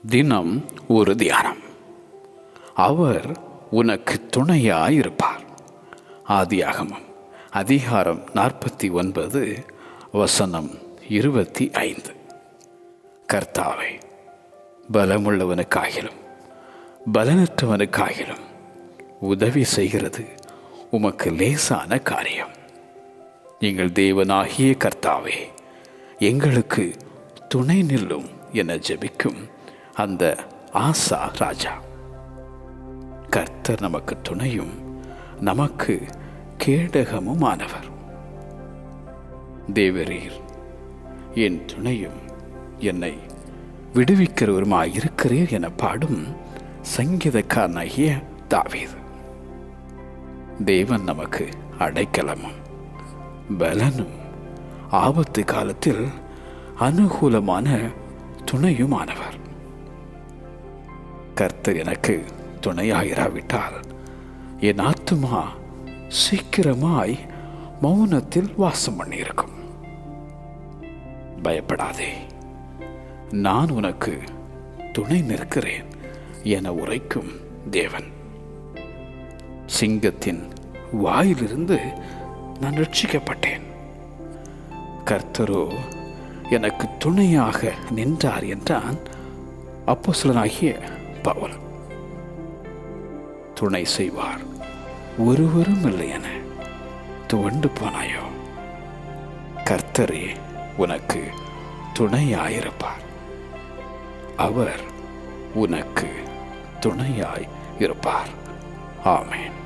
தினம் ஒரு தியானம். அவர் உனக்கு துணையாயிருப்பார். ஆதியாகமம் அதிகாரம் 49 வசனம் 25. கர்த்தாவே, பலமுள்ளவனுக்காகிலும் பலனற்றவனுக்காகிலும் உதவி செய்கிறது உமக்கு லேசான காரியம். எங்கள் தேவனாகிய கர்த்தாவே, எங்களுக்கு துணை நில்லும் என ஜெபிக்கும் அந்த ஆசா ராஜா. கர்த்தர் நமக்கு துணையும் நமக்கு கேடகமும் ஆனவர். தேவரீர் என் துணையும் என்னை விடுவிக்கிறவருமாயிருக்கிறீர் என பாடும் சங்கீதக்காரனாகிய தாவீது. தேவன் நமக்கு அடைக்கலமும் பலனும் ஆபத்து காலத்தில் அனுகூலமான துணையுமானவர். கர்த்தர் எனக்கு துணையாயிராவிட்டால் என் ஆத்துமா சீக்கிரமாய் மௌனத்தில் வாசம் பண்ணியிருக்கும். பயப்படாதே, நான் உனக்கு துணை நிற்கிறேன் என உரைக்கும் தேவன். சிங்கத்தின் வாயிலிருந்து நான் ரட்சிக்கப்பட்டேன். கர்த்தரோ எனக்கு துணையாக நின்றார் என்றான் அப்போஸ்தலனாகிய பவுல். துணை செய்வார் ஒருவரும் இல்லை என துவண்டு போனாயோ? கர்த்தரே உனக்கு துணையாயிருப்பார். அவர் உனக்கு துணையாய் இருப்பார். ஆமென்.